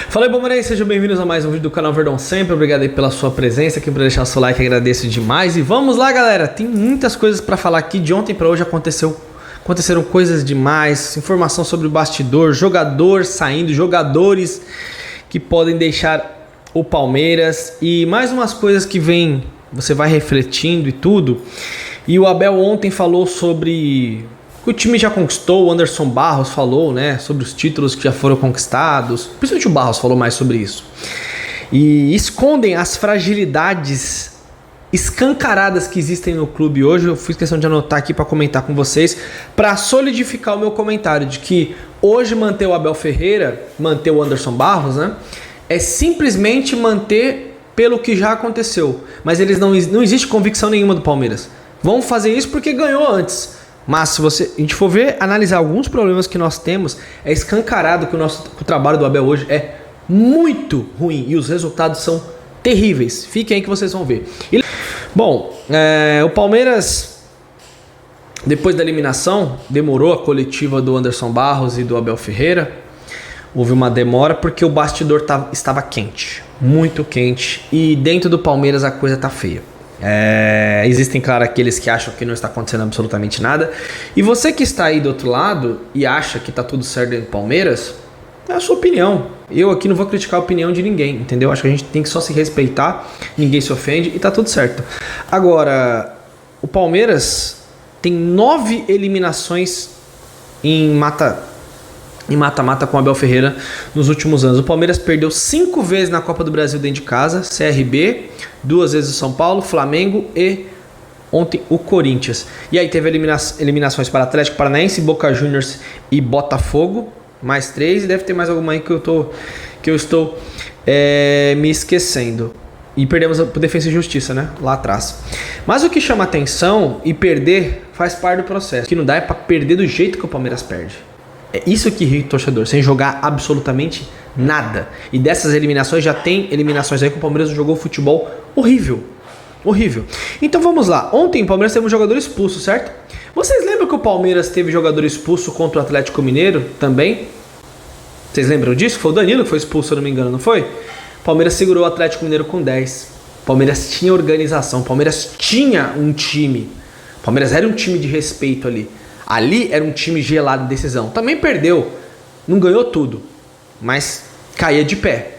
Fala aí, Bombarei, sejam bem-vindos a mais um vídeo do canal Verdão Sempre. Obrigado aí pela sua presença, aqui por deixar o seu like, agradeço demais. E vamos lá, galera, tem muitas coisas pra falar aqui. De ontem pra hoje aconteceram coisas demais, informação sobre o bastidor, jogador saindo, jogadores que podem deixar o Palmeiras e mais umas coisas que vem, você vai refletindo e tudo. E o Abel ontem falou sobre o time já conquistou, o Anderson Barros falou, né, sobre os títulos que já foram conquistados, principalmente o Barros falou mais sobre isso. E escondem as fragilidades escancaradas que existem no clube hoje. Eu fiz questão de anotar aqui para comentar com vocês, para solidificar o meu comentário de que hoje manter o Abel Ferreira, manter o Anderson Barros, né, é simplesmente manter pelo que já aconteceu. Mas eles não existe convicção nenhuma do Palmeiras. Vão fazer isso porque ganhou antes. Mas se a gente for ver, analisar alguns problemas que nós temos, é escancarado que o trabalho do Abel hoje é muito ruim e os resultados são terríveis. Fiquem aí que vocês vão ver. Bom, o Palmeiras, depois da eliminação, demorou a coletiva do Anderson Barros e do Abel Ferreira. Houve uma demora porque o bastidor estava quente, muito quente, e dentro do Palmeiras a coisa tá feia. Existem, claro, aqueles que acham que não está acontecendo absolutamente nada. E você que está aí do outro lado e acha que está tudo certo dentro do Palmeiras, é a sua opinião. Eu aqui não vou criticar a opinião de ninguém, entendeu? Acho que a gente tem que só se respeitar, ninguém se ofende e tá tudo certo. Agora, o Palmeiras tem 9 eliminações em mata-mata com o Abel Ferreira nos últimos anos. O Palmeiras perdeu 5 vezes na Copa do Brasil dentro de casa, CRB, 2 vezes o São Paulo, Flamengo e ontem o Corinthians. E aí teve eliminações para Atlético Paranaense, Boca Juniors e Botafogo, mais 3, e deve ter mais alguma aí que eu estou me esquecendo. E perdemos por Defensa e Justiça, né? Lá atrás. Mas o que chama atenção, e perder faz parte do processo. O que não dá é para perder do jeito que o Palmeiras perde. É isso que irrita o torcedor, sem jogar absolutamente nada. E dessas eliminações, já tem eliminações aí que o Palmeiras jogou futebol horrível. Horrível. Então vamos lá. Ontem o Palmeiras teve um jogador expulso, certo? Vocês lembram que o Palmeiras teve jogador expulso contra o Atlético Mineiro também? Vocês lembram disso? Foi o Danilo que foi expulso, se eu não me engano, não foi? O Palmeiras segurou o Atlético Mineiro com 10. O Palmeiras tinha organização, o Palmeiras tinha um time. O Palmeiras era um time de respeito ali. Ali era um time gelado de decisão. Também perdeu, não ganhou tudo, mas caía de pé.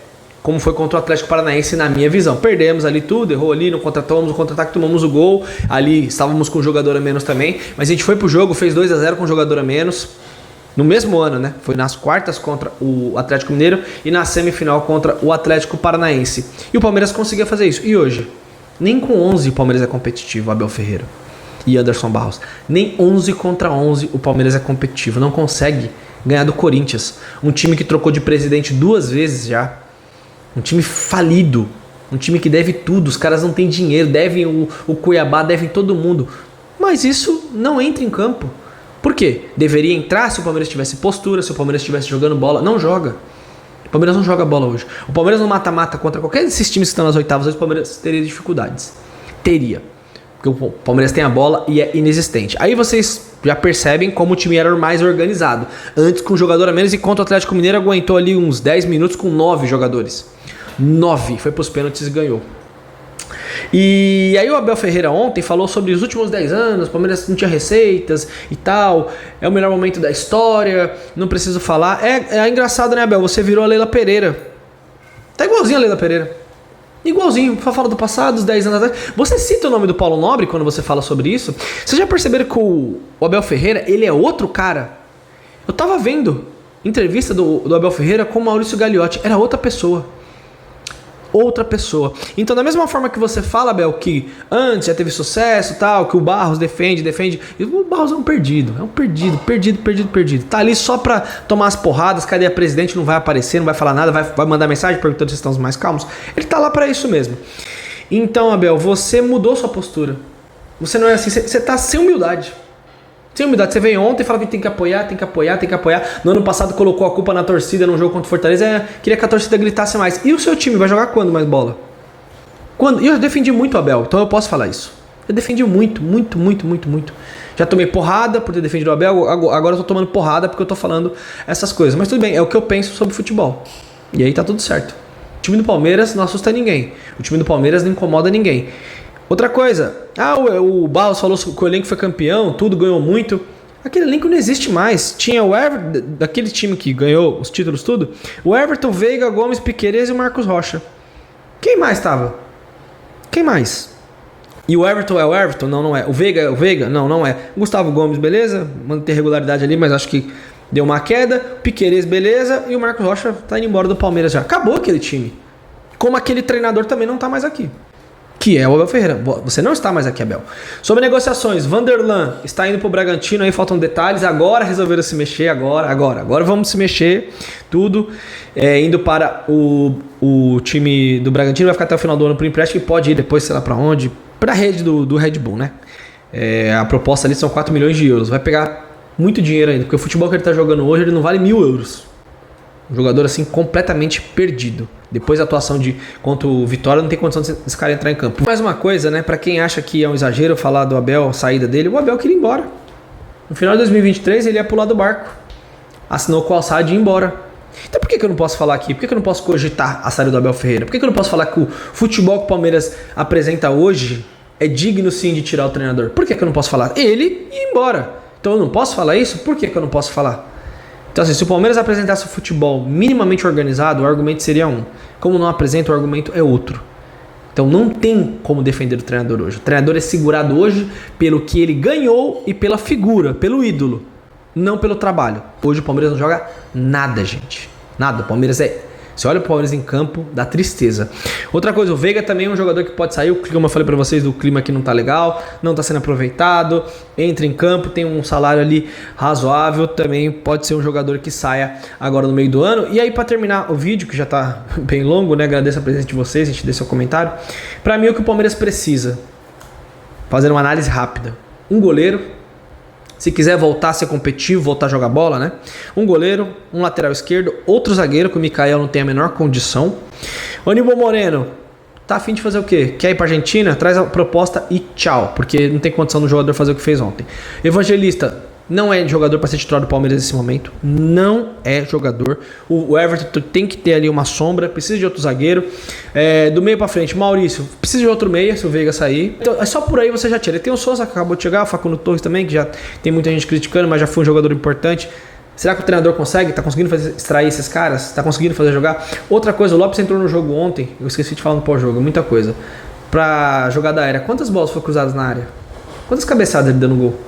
Como foi contra o Atlético Paranaense na minha visão. Perdemos ali tudo, errou ali, não contratamos o contra-ataque, tomamos o gol. Ali estávamos com um jogador a menos também. Mas a gente foi pro jogo, fez 2-0 com um jogador a menos. No mesmo ano, né? Foi nas quartas contra o Atlético Mineiro e na semifinal contra o Atlético Paranaense. E o Palmeiras conseguia fazer isso. E hoje? Nem com 11 o Palmeiras é competitivo, Abel Ferreira e Anderson Barros. Nem 11 contra 11 o Palmeiras é competitivo. Não consegue ganhar do Corinthians. Um time que trocou de presidente 2 vezes já. Um time falido. Um time que deve tudo. Os caras não têm dinheiro. Devem o Cuiabá, devem todo mundo. Mas isso não entra em campo. Por quê? Deveria entrar se o Palmeiras tivesse postura, se o Palmeiras estivesse jogando bola. Não joga. O Palmeiras não joga bola hoje. O Palmeiras no mata-mata contra qualquer desses times que estão nas oitavas, hoje o Palmeiras teria dificuldades. Teria. Porque o Palmeiras tem a bola e é inexistente. Aí vocês já percebem como o time era mais organizado. Antes com um jogador a menos, e contra o Atlético Mineiro aguentou ali uns 10 minutos com 9 jogadores. 9. Foi pros pênaltis e ganhou. E aí o Abel Ferreira ontem falou sobre os últimos 10 anos, o Palmeiras não tinha receitas e tal. É o melhor momento da história, não preciso falar. É engraçado, né, Abel? Você virou a Leila Pereira. Tá igualzinho a Leila Pereira. Igualzinho, fala do passado, dos 10 anos atrás. Você cita o nome do Paulo Nobre quando você fala sobre isso? Vocês já perceberam que o Abel Ferreira, ele é outro cara? Eu tava vendo entrevista do Abel Ferreira com o Maurício Gagliotti. Era outra pessoa. Outra pessoa. Então, da mesma forma que você fala, Abel, que antes já teve sucesso, tal, que o Barros defende, e o Barros é um perdido. Perdido. Tá ali só pra tomar as porradas. Cadê a presidente? Não vai aparecer, não vai falar nada, vai mandar mensagem perguntando se estamos mais calmos. Ele tá lá pra isso mesmo. Então, Abel, você mudou sua postura. Você não é assim, você tá sem humildade. Sem humildade, você veio ontem e fala que tem que apoiar. No ano passado colocou a culpa na torcida num jogo contra o Fortaleza. Queria que a torcida gritasse mais. E o seu time vai jogar quando mais bola? Quando? E eu defendi muito o Abel, então eu posso falar isso. Eu defendi muito. Já tomei porrada por ter defendido o Abel, agora eu tô tomando porrada porque eu tô falando essas coisas. Mas tudo bem, é o que eu penso sobre futebol. E aí tá tudo certo. O time do Palmeiras não assusta ninguém. O time do Palmeiras não incomoda ninguém. Outra coisa, o Barros falou que o elenco foi campeão, tudo ganhou muito. Aquele elenco não existe mais. Tinha o Everton, daquele time que ganhou os títulos tudo, o Everton, Veiga, Gomes, Piquerez e o Marcos Rocha. Quem mais estava? Quem mais? E o Everton é o Everton? Não, não é. O Veiga é o Veiga? Não, não é. Gustavo Gomes, beleza, manter regularidade ali, mas acho que deu uma queda. Piquerez, beleza, e o Marcos Rocha tá indo embora do Palmeiras já. Acabou aquele time. Como aquele treinador também não tá mais aqui, que é o Abel Ferreira. Você não está mais aqui, Abel. Sobre negociações, Vanderlan está indo para o Bragantino, aí faltam detalhes. Agora resolveram se mexer, agora vamos se mexer, tudo. Indo para o time do Bragantino, vai ficar até o final do ano por empréstimo e pode ir depois, sei lá para onde, para a rede do Red Bull, né? A proposta ali são 4 milhões de euros. Vai pegar muito dinheiro ainda, porque o futebol que ele está jogando hoje, ele não vale 1.000 euros. Um jogador assim completamente perdido. Depois da atuação contra o Vitória, não tem condição desse cara entrar em campo. Mais uma coisa, né? Pra quem acha que é um exagero falar do Abel, a saída dele, o Abel queria ir embora. No final de 2023, ele ia pular do barco. Assinou com o Al-Sadd e ia embora. Então por que eu não posso falar aqui? Por que eu não posso cogitar a saída do Abel Ferreira? Por que eu não posso falar que o futebol que o Palmeiras apresenta hoje é digno sim de tirar o treinador? Por que eu não posso falar? Ele ia embora. Então eu não posso falar isso? Por que eu não posso falar? Então assim, se o Palmeiras apresentasse o futebol minimamente organizado, o argumento seria um. Como não apresenta, o argumento é outro. Então não tem como defender o treinador hoje. O treinador é segurado hoje pelo que ele ganhou e pela figura, pelo ídolo, não pelo trabalho. Hoje o Palmeiras não joga nada, gente. Nada. O Palmeiras Você olha o Palmeiras em campo, dá tristeza. Outra coisa, o Veiga também é um jogador que pode sair. Como eu falei pra vocês, o clima aqui não tá legal, não tá sendo aproveitado. Entra em campo, tem um salário ali razoável. Também pode ser um jogador que saia agora no meio do ano. E aí, pra terminar o vídeo, que já tá bem longo, né? Agradeço a presença de vocês, a gente deixa seu comentário. Pra mim, o que o Palmeiras precisa, fazendo uma análise rápida. Um goleiro. Se quiser voltar a ser competitivo, voltar a jogar bola, né? Um goleiro, um lateral esquerdo, outro zagueiro, que o Mikael não tem a menor condição. O Aníbal Moreno, tá afim de fazer o quê? Quer ir pra Argentina? Traz a proposta e tchau, porque não tem condição do jogador fazer o que fez ontem. Evangelista, não é jogador para ser titular do Palmeiras nesse momento. Não é jogador. O Everton tem que ter ali uma sombra, precisa de outro zagueiro. Do meio para frente, Maurício, precisa de outro meia se o Veiga sair. Então, é só por aí você já tira. Tem o Souza que acabou de chegar, o Facundo Torres também, que já tem muita gente criticando, mas já foi um jogador importante. Será que o treinador consegue? Tá conseguindo extrair esses caras? Tá conseguindo fazer jogar? Outra coisa, o Lopes entrou no jogo ontem, eu esqueci de falar no pós-jogo, muita coisa. Pra jogada aérea, quantas bolas foram cruzadas na área? Quantas cabeçadas ele deu no gol?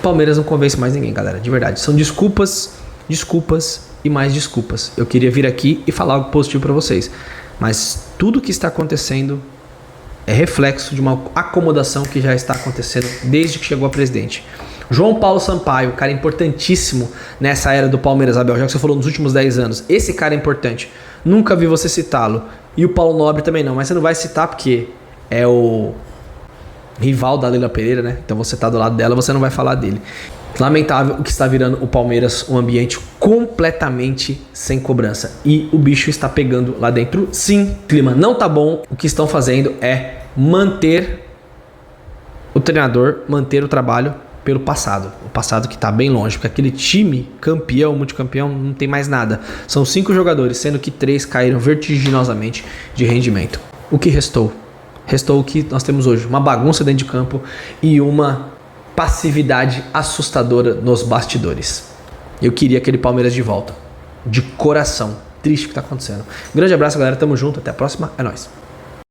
Palmeiras não convence mais ninguém, galera, de verdade. São desculpas, desculpas e mais desculpas. Eu queria vir aqui e falar algo positivo pra vocês, mas tudo que está acontecendo é reflexo de uma acomodação que já está acontecendo desde que chegou a presidente. João Paulo Sampaio, cara importantíssimo nessa era do Palmeiras, Abel, já que você falou nos últimos 10 anos. Esse cara é importante. Nunca vi você citá-lo. E o Paulo Nobre também não, mas você não vai citar porque é o rival da Leila Pereira, né? Então você tá do lado dela, você não vai falar dele. Lamentável o que está virando o Palmeiras, um ambiente completamente sem cobrança. E o bicho está pegando lá dentro. Sim, o clima não tá bom. O que estão fazendo é manter o treinador, manter o trabalho pelo passado. O passado que está bem longe, porque aquele time campeão, multicampeão, não tem mais nada. São 5 jogadores, sendo que 3 caíram vertiginosamente de rendimento. O que restou? Restou o que nós temos hoje, uma bagunça dentro de campo e uma passividade assustadora nos bastidores. Eu queria aquele Palmeiras de volta, de coração. Triste o que está acontecendo. Um grande abraço, galera, tamo junto, até a próxima, é nóis.